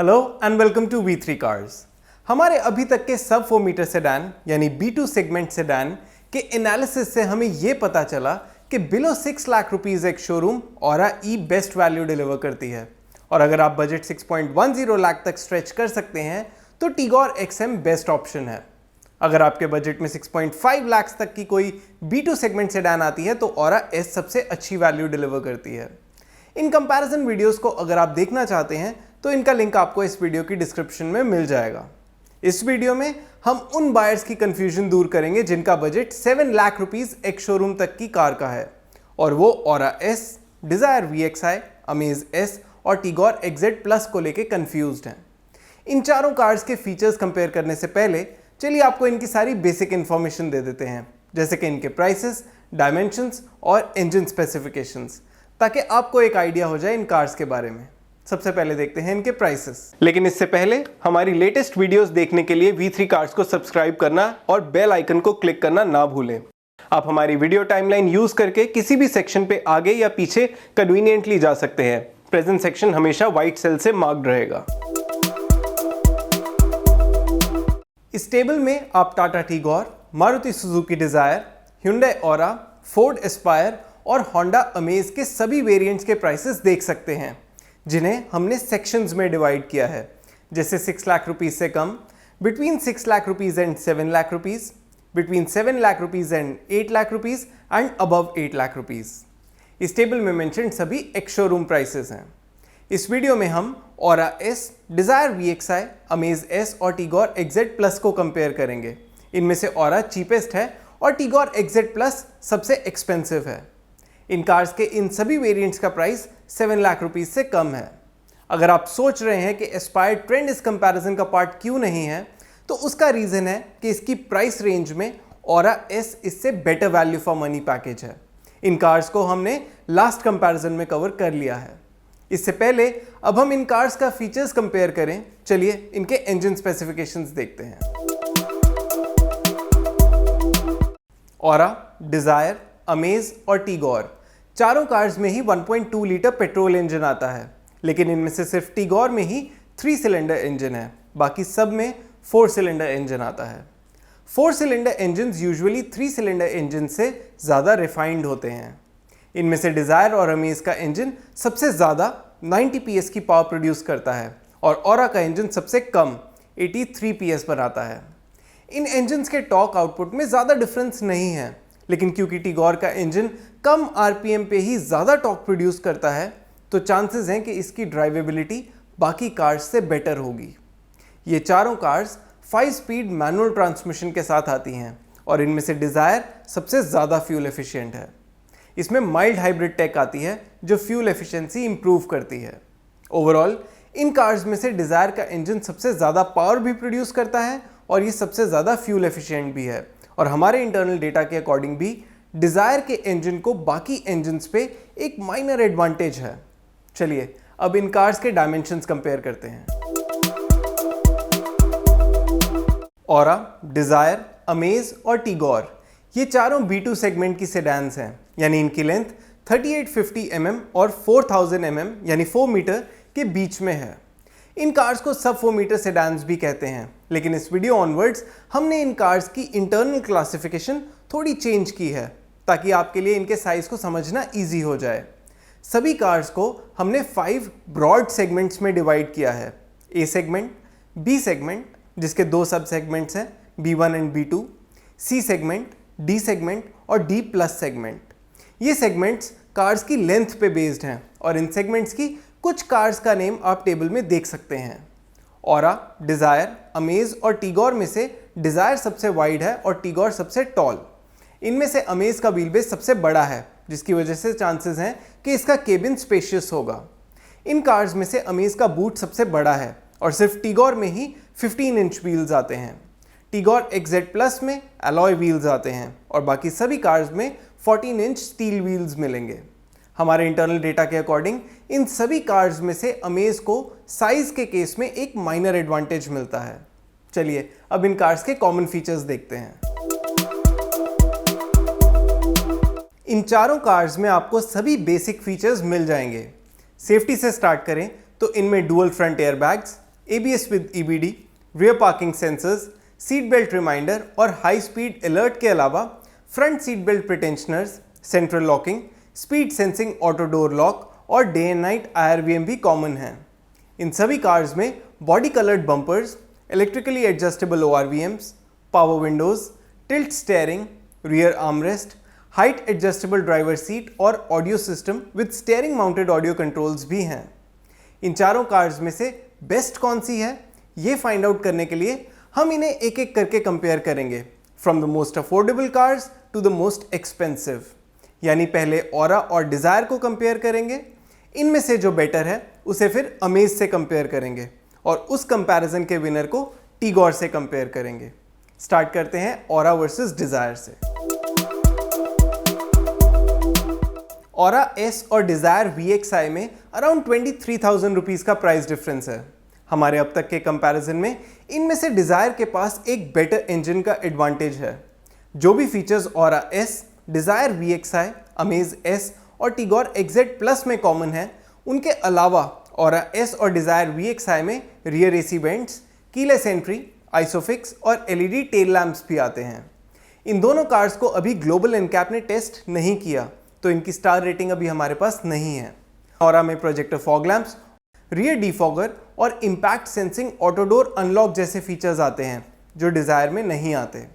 Hello and welcome to V3 cars. हमारे अभी तक के सब 4 मीटर सेडान यानी B2 सेगमेंट सेडान के एनालिसिस से हमें यह पता चला कि बिलो 6 लाख रुपीस एक शोरूम औरा ई बेस्ट वैल्यू डिलीवर करती है, और अगर आप बजट 6.10 लाख तक स्ट्रेच कर सकते हैं तो टिगोर XM बेस्ट ऑप्शन है। अगर आपके बजट में 6.5 लाख तक की कोई B2 सेगमेंट सेडान आती है तो औरा S सबसे अच्छी वैल्यू डिलीवर करती है। इन कंपैरिजन वीडियोस को अगर आप देखना चाहते हैं तो इनका लिंक आपको इस वीडियो की डिस्क्रिप्शन में मिल जाएगा। इस वीडियो में हम उन बायर्स की कंफ्यूजन दूर करेंगे जिनका बजट 7 लाख रुपीस एक शोरूम तक की कार का है, और वो Aura S, Dzire VXI, Amaze S और टिगोर XZ प्लस को लेके कंफ्यूज्ड हैं। इन चारों कार्स के फीचर्स कंपेयर करने से पहले चलिए आपको इनकी सारी बेसिक इंफॉर्मेशन दे देते हैं, जैसे कि इनके प्राइसेस, डायमेंशंस और इंजन स्पेसिफिकेशंस, ताकि आपको एक आइडिया हो जाए इन कार्स के बारे में। सबसे पहले देखते हैं इनके प्राइसेस। लेकिन इससे पहले हमारी लेटेस्ट वीडियोस देखने के लिए V3 कार्स को सब्सक्राइब करना और बेल आइकन को क्लिक करना ना भूलें। आप हमारी वीडियो टाइमलाइन यूज करके किसी भी सेक्शन पे आगे या पीछे कन्वीनियंटली जा सकते हैं। प्रेजेंट सेक्शन हमेशा व्हाइट सेल से मार्क्ड रहेगा। इस टेबल में आप Tata Tigor, Maruti Suzuki Dzire, Hyundai Aura, Ford Aspire और होंडा अमेज के सभी वेरिएंट्स के प्राइसेस देख सकते हैं, जिन्हें हमने सेक्शंस में डिवाइड किया है, जैसे 6 लाख रुपीस से कम, between 6 lakh rupees and 7 lakh rupees, between 7 lakh rupees and 8 lakh rupees and above 8 lakh rupees. इस टेबल में मेंशन सभी एक्स शोरूम प्राइसेस हैं। इस वीडियो में हम Aura S, Dzire VXI, Amaze S और टिगोर XZ प्लस को कंपेयर करेंगे। इनमें से ऑरा चीपेस्ट है और टिगोर XZ प्लस सबसे एक्सपेंसिव है। इन कार्स के इन सभी वेरिएंट्स का प्राइस 7 लाख रुपीस से कम है। अगर आप सोच रहे हैं कि एस्पायर ट्रेंड इस कंपैरिजन का पार्ट क्यों नहीं है, तो उसका रीजन है कि इसकी प्राइस रेंज में ऑरा S इससे better value for money package है। इन कार्स को हमने लास्ट कंपैरिजन में कवर कर लिया है। इससे पहले अब हम इन कार्स का फीचर्स कंपेयर करें। चलिए इनके इंजन स्पेसिफिकेशंस देखते हैं। ऑरा, डिजायर, अमेज और टिगोर चारों कार्स में ही 1.2 लीटर पेट्रोल इंजन आता है, लेकिन इनमें से सिर्फ टिगोर में ही 3 सिलेंडर इंजन है, बाकी सब में 4 सिलेंडर इंजन आता है। 4 cylinder engine usually 3 cylinder engine से ज़्यादा रिफाइंड होते हैं। इनमें से डिजायर और अमेज का इंजन सबसे ज़्यादा 90 PS की पावर प्रोड्यूस करता है, और ऑरा का इंजन सबसे कम 83 PS बनाता है। इन इंजन्स के टॉर्क आउटपुट में ज़्यादा डिफरेंस नहीं है, लेकिन क्योंकि टिगोर का इंजन कम RPM पे ही ज़्यादा टॉर्क प्रोड्यूस करता है, तो चांसेस हैं कि इसकी ड्राइवेबिलिटी बाकी कार्स से बेटर होगी। ये चारों कार्स 5 स्पीड मैनुअल ट्रांसमिशन के साथ आती हैं, और इनमें से डिजायर सबसे ज़्यादा फ्यूल एफिशिएंट है। इसमें माइल्ड हाइब्रिड टेक आती है जो फ्यूल एफिशिएंसी इंप्रूव करती है। ओवरऑल इन कार्स में से डिजायर का इंजन सबसे ज़्यादा पावर भी प्रोड्यूस करता है, और ये सबसे ज़्यादा फ्यूल एफिशिएंट भी है, और हमारे इंटरनल डेटा के अकॉर्डिंग भी डिजायर के इंजन को बाकी इंजन्स पे एक माइनर एडवांटेज है। चलिए अब इन कार्स के डायमेंशंस कंपेयर करते हैं। ऑरा, डिजायर, अमेज और टिगोर ये चारों B2 सेगमेंट की सेडान्स हैं, यानी इनकी लेंथ 3850 mm और 4000 mm यानी 4 मीटर के बीच में है। इन कार्स को सब 4 मीटर सेडान्स भी कहते हैं, लेकिन इस वीडियो ऑनवर्ड्स हमने इन कार्स की इंटरनल क्लासिफिकेशन थोड़ी चेंज की है, ताकि आपके लिए इनके साइज को समझना इजी हो जाए। सभी कार्स को हमने 5 ब्रॉड सेगमेंट्स में डिवाइड किया है। A सेगमेंट, B सेगमेंट जिसके 2 सब सेगमेंट्स हैं B1 and B2, C segment, D segment और D प्लस सेगमेंट। ये सेगमेंट्स कार्स की लेंथ पे बेस्ड हैं, और इन सेगमेंट्स की कुछ कार्स का नेम आप टेबल में देख सकते हैं। ऑरा, डिजायर, अमेज और टिगोर में से डिजायर सबसे वाइड है और टिगोर सबसे टॉल। इनमें से अमेज का व्हील बेस सबसे बड़ा है, जिसकी वजह से चांसेस हैं कि इसका केबिन स्पेशियस होगा। इन कार्स में से अमेज का बूट सबसे बड़ा है, और सिर्फ टिगोर में ही 15 इंच व्हील्स आते हैं। टिगोर XZ प्लस में अलॉय व्हील्स आते हैं, और बाकी सभी कार्स में 14 इंच स्टील व्हील्स मिलेंगे। हमारे इंटरनल डेटा के अकॉर्डिंग इन सभी कार्स में से अमेज को साइज के केस में एक माइनर एडवांटेज मिलता है। चलिए अब इन कार्स के कॉमन फीचर्स देखते हैं। इन चारों कार्स में आपको सभी बेसिक फीचर्स मिल जाएंगे। सेफ्टी से स्टार्ट करें तो इनमें dual front airbags, ABS with EBD, rear parking sensors, seat belt reminder और हाई स्पीड अलर्ट के अलावा front seat belt pretensioners, central locking, speed sensing auto door lock और डे एंड नाइट IRVM भी common हैं। इन सभी cars में body coloured bumpers, electrically adjustable ORVMs, power windows, tilt steering, rear armrest, height adjustable driver seat और audio system with steering mounted audio controls भी हैं। इन चारों कार्स में से बेस्ट कौन सी है, ये फाइंड आउट करने के लिए हम इन्हें एक एक करके कंपेयर करेंगे, from the most affordable cars to the most expensive. यानी पहले ऑरा और डिजायर को कंपेयर करेंगे, इनमें से जो बेटर है उसे फिर अमेज से कंपेयर करेंगे और उस कंपैरिजन के विनर को टीगोर से कंपेयर करेंगे। स्टार्ट करते हैं ऑरा वर्सेस डिजायर से। ऑरा एस और डिजायर VXI में अराउंड 23,000 रुपीज का प्राइस डिफरेंस है। हमारे अब तक के कंपैरिजन में इनमें से डिजायर के पास एक बेटर इंजन का एडवांटेज है। जो भी features Aura S, Dzire VXI, Amaze S और टीगोर XZ प्लस में कॉमन है, उनके अलावा ऑरा एस और डिजायर VXI में rear AC vents, keyless entry, Isofix और LED टेल लैंप्स भी आते हैं। इन दोनों कार्स को अभी ग्लोबल एनकैप ने टेस्ट नहीं किया, तो इनकी स्टार रेटिंग अभी हमारे पास नहीं है। ऑरा में projector fog lamps, rear defogger और impact sensing auto door unlock जैसे फीचर्स आते हैं जो डिजायर में नहीं आते।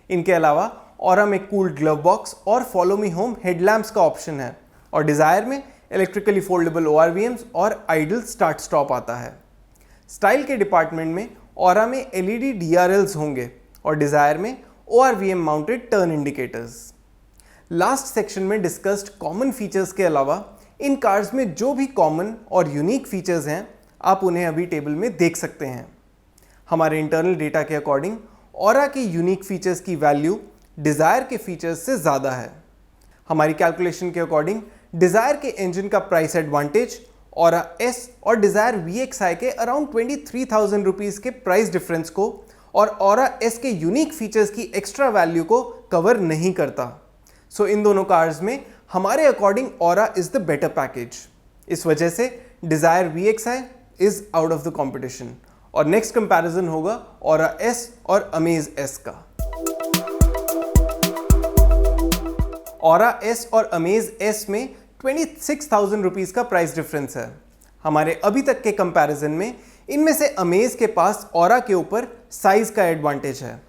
इनके अलावा ऑरा में कूल्ड ग्लव बॉक्स और फॉलो मी होम हेडलैम्प्स का ऑप्शन है और डिजायर में इलेक्ट्रिकली फोल्डेबल ORVMs और आइडल स्टार्ट स्टॉप आता है। स्टाइल के डिपार्टमेंट में ऑरा में LED DRLs होंगे और डिजायर में ORVM mounted turn indicators. Last section में डिस्कस्ड कॉमन फीचर्स के अलावा इन कार्स में जो भी कॉमन और यूनिक फीचर्स हैं, आप उन्हें अभी टेबल में देख सकते हैं। हमारे इंटरनल डेटा के अकॉर्डिंग ऑरा के यूनिक फीचर्स की वैल्यू डिजायर के फीचर्स से ज़्यादा है। हमारी कैलकुलेशन के अकॉर्डिंग डिजायर के इंजन का प्राइस एडवांटेज ऑरा एस और डिजायर VXI के अराउंड 23,000 रुपीज़ के प्राइस डिफरेंस को और ऑरा एस के यूनिक फीचर्स की एक्स्ट्रा वैल्यू को कवर नहीं करता। सो इन दोनों कार्स में हमारे according aura is the better package. इस वजह से Dzire VXI is out of the competition और नेक्स्ट कंपैरिजन होगा ऑरा एस और अमेज एस का। ऑरा एस और अमेज एस में 26,000 रुपीज का प्राइस डिफरेंस है। हमारे अभी तक के कंपैरिजन में इनमें से अमेज के पास ऑरा के ऊपर साइज का एडवांटेज है।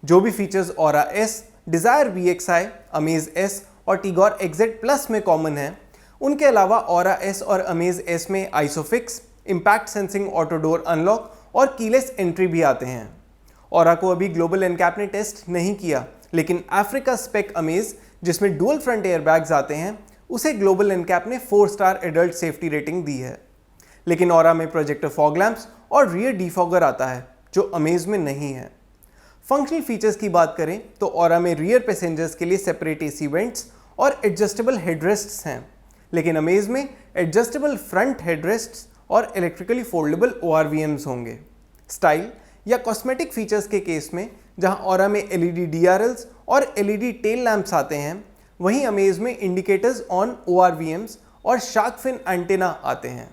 जो भी features Aura S, Dzire VXI, Amaze S और टीगोर XZ प्लस में कॉमन है, उनके अलावा ऑरा एस और अमेज एस में Isofix, impact sensing auto door unlock और कीलेस एंट्री भी आते हैं। ऑरा को अभी ग्लोबल एनकैप ने टेस्ट नहीं किया, लेकिन अफ्रीका स्पेक अमेज जिसमें डुअल फ्रंट एयरबैग्स आते हैं, उसे ग्लोबल एनकैप ने 4 स्टार एडल्ट सेफ्टी रेटिंग दी है। लेकिन ऑरा में प्रोजेक्टर फॉग लैंप्स और रियर डिफॉगर आता है जो अमेज में नहीं है। फंक्शनल फीचर्स की बात करें तो ऑरा में रियर पैसेंजर्स के लिए सेपरेट AC वेंट्स और एडजस्टेबल हेडरेस्ट्स हैं, लेकिन अमेज में एडजस्टेबल फ्रंट हेडरेस्ट्स और इलेक्ट्रिकली फोल्डेबल ORVMs होंगे। स्टाइल या कॉस्मेटिक फीचर्स के केस में जहां ऑरा में LED DRLs और LED टेल लैंप्स आते हैं, वहीं अमेज में इंडिकेटर्स ऑन ORVMs और शार्क फिन एंटेना आते हैं।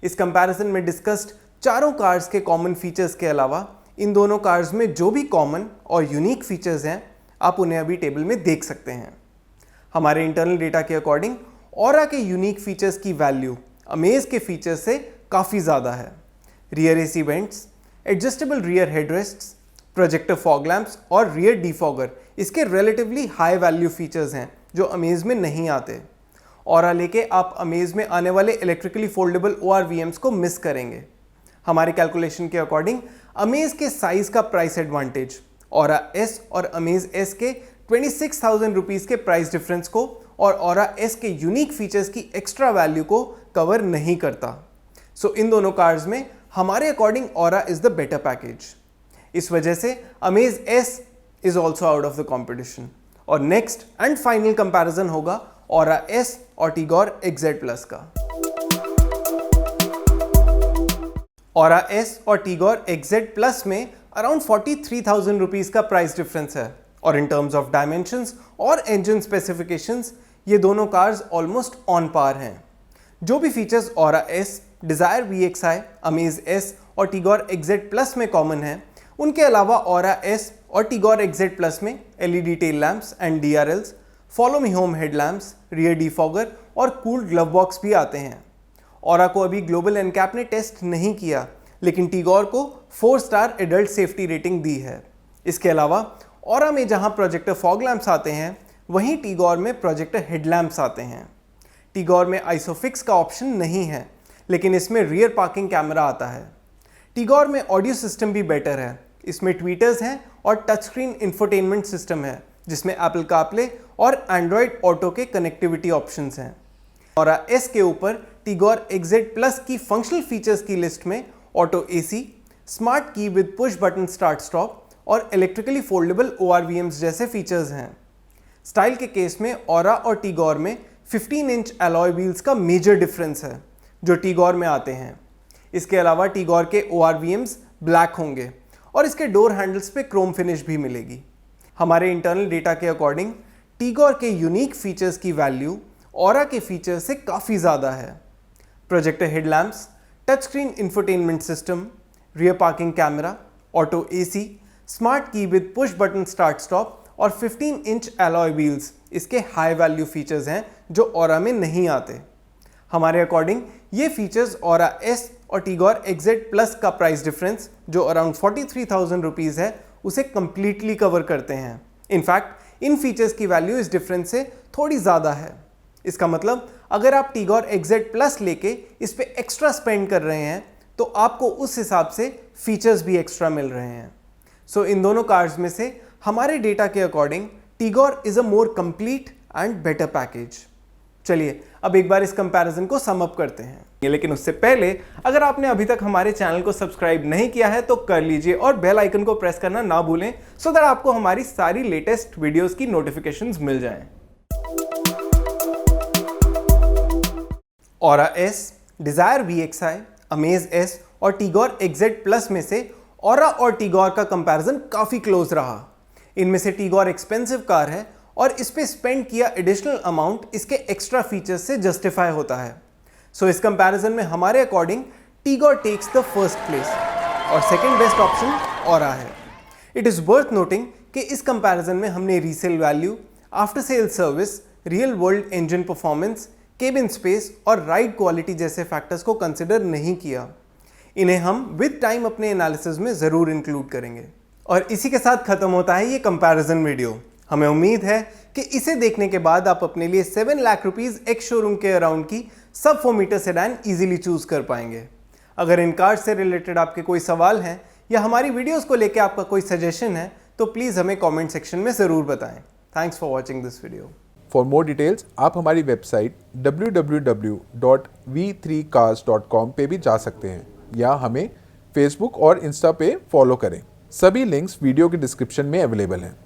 इस कंपैरिजन में डिस्कस्ड चारों कार्स के कॉमन फीचर्स के अलावा इन दोनों कार्स में जो भी कॉमन और यूनिक फीचर्स हैं, आप उन्हें अभी टेबल में देख सकते हैं। हमारे इंटरनल डेटा के अकॉर्डिंग ऑरा के यूनिक फीचर्स की वैल्यू अमेज के फीचर्स से काफ़ी ज़्यादा है। Rear AC vents, adjustable rear headrests, projector fog lamps और रियर डिफॉगर इसके रिलेटिवली हाई वैल्यू फीचर्स हैं जो अमेज में नहीं आते। ऑरा लेके आप अमेज में आने वाले इलेक्ट्रिकली फोल्डेबल ORVMs को मिस करेंगे। हमारे कैलकुलेशन के अकॉर्डिंग अमेज के साइज का प्राइस एडवांटेज ऑरा एस और अमेज एस के 26,000 रुपीज़ के प्राइस डिफरेंस को और ऑरा एस के यूनिक फीचर्स की एक्स्ट्रा वैल्यू को कवर नहीं करता। सो इन दोनों कार्स में हमारे according aura is the better package. इस वजह से amaze S is also out of the competition और नेक्स्ट एंड फाइनल कंपैरिजन होगा ऑरा एस और टीगोर XZ प्लस का। ऑरा एस और टीगोर XZ प्लस में अराउंड 43,000 रुपीज़ का प्राइस डिफरेंस है और इन टर्म्स ऑफ डायमेंशंस और इंजन स्पेसिफिकेशंस ये दोनों कार्स ऑलमोस्ट ऑन पार हैं। जो भी features Aura S, Dzire VXI, Amaze S और टीगोर XZ Plus में कॉमन है, उनके अलावा Aura S और टीगोर XZ Plus में LED tail lamps and DRLs, follow me home headlamps, rear defogger और कूल्ड ग्लव बॉक्स भी आते हैं। Aura को अभी ग्लोबल एनकैप ने टेस्ट नहीं किया, लेकिन टीगोर को 4 स्टार एडल्ट सेफ्टी रेटिंग दी है। इसके अलावा Aura में जहां प्रोजेक्टर फॉग लैंप्स आते हैं, वहीं टीगोर में प्रोजेक्टर हेडलैम्प्स आते हैं। टीगोर में आइसोफिक्स का ऑप्शन नहीं है, लेकिन इसमें रियर पार्किंग कैमरा आता है। टीगोर में ऑडियो सिस्टम भी बेटर है, इसमें ट्वीटर्स हैं और टच स्क्रीन इंफोटेनमेंट सिस्टम है, जिसमें एप्पल कारप्ले और एंड्रॉयड ऑटो के कनेक्टिविटी ऑप्शंस हैं। Aura S के ऊपर टीगोर XZ Plus की फंक्शनल फीचर्स की लिस्ट में auto AC, smart key with push button start stop और इलेक्ट्रिकली फोल्डेबल ORVMs जैसे फीचर्स हैं। स्टाइल के केस में Aura और टीगोर में 15 इंच अलॉय व्हील्स का मेजर डिफरेंस है, जो टीगोर में आते हैं। इसके अलावा टीगोर के ORVMs ब्लैक होंगे और इसके डोर हैंडल्स पे क्रोम फिनिश भी मिलेगी। हमारे इंटरनल डेटा के अकॉर्डिंग टीगोर के यूनिक फीचर्स की वैल्यू Aura के फीचर्स से काफ़ी ज़्यादा है। Projector headlamps, touch screen infotainment system, rear parking camera, auto AC, smart key with push button start stop और 15 इंच अलॉय व्हील्स इसके हाई वैल्यू फीचर्स हैं जो Aura में नहीं आते। हमारे अकॉर्डिंग ये फीचर्स Aura S और टीगोर XZ Plus का प्राइस डिफरेंस जो अराउंड 43,000 रुपीज़ है, उसे कंप्लीटली कवर करते हैं। इनफैक्ट इन फीचर्स की वैल्यू इस डिफरेंस से थोड़ी ज़्यादा है। इसका मतलब अगर आप टीगोर XZ Plus लेके इस पे एक्स्ट्रा स्पेंड कर रहे हैं, तो आपको उस हिसाब से फीचर्स भी एक्स्ट्रा मिल रहे हैं। सो इन दोनों कार्स में से हमारे डेटा के according Tigor is a more complete and better package. चलिए अब एक बार इस कंपैरिजन को सम अप करते हैं, लेकिन उससे पहले अगर आपने अभी तक हमारे चैनल को सब्सक्राइब नहीं किया है तो कर लीजिए और बेल आइकन को प्रेस करना ना भूलें, सो दैट आपको हमारी सारी लेटेस्ट वीडियोस की नोटिफिकेशंस मिल जाएं। Aura S, Dzire VXI, Amaze S और टीगोर XZ Plus में से Aura और टीगोर का कंपैरिजन काफ़ी क्लोज रहा। इनमें से टीगोर एक्सपेंसिव कार है और इस पे स्पेंड किया एडिशनल अमाउंट इसके एक्स्ट्रा फीचर्स से जस्टिफाई होता है। सो इस कंपैरिजन में हमारे according Tigor takes the first place और सेकंड बेस्ट ऑप्शन Aura है। इट इज़ वर्थ नोटिंग कि इस कंपैरिजन में हमने resale value, after sale service, real world engine performance, cabin space और राइड क्वालिटी जैसे फैक्टर्स को कंसिडर नहीं किया। इन्हें हम विद टाइम अपने एनालिसिस में ज़रूर इंक्लूड करेंगे। और इसी के साथ ख़त्म होता है ये कंपैरिजन वीडियो। हमें उम्मीद है कि इसे देखने के बाद आप अपने लिए 7 लाख रुपीज़ एक्स शोरूम के अराउंड की सब 4 मीटर सेडान ईजिली चूज़ कर पाएंगे। अगर इन कार से रिलेटेड आपके कोई सवाल हैं या हमारी वीडियोज़ को लेकर आपका कोई सजेशन है तो प्लीज़ हमें कॉमेंट सेक्शन में ज़रूर बताएं। Thanks for watching this video. For more details आप हमारी वेबसाइट www.v3cars.com पे भी जा सकते हैं या हमें फेसबुक और इंस्टा पे फॉलो करें। सभी लिंक्स वीडियो के डिस्क्रिप्शन में अवेलेबल हैं।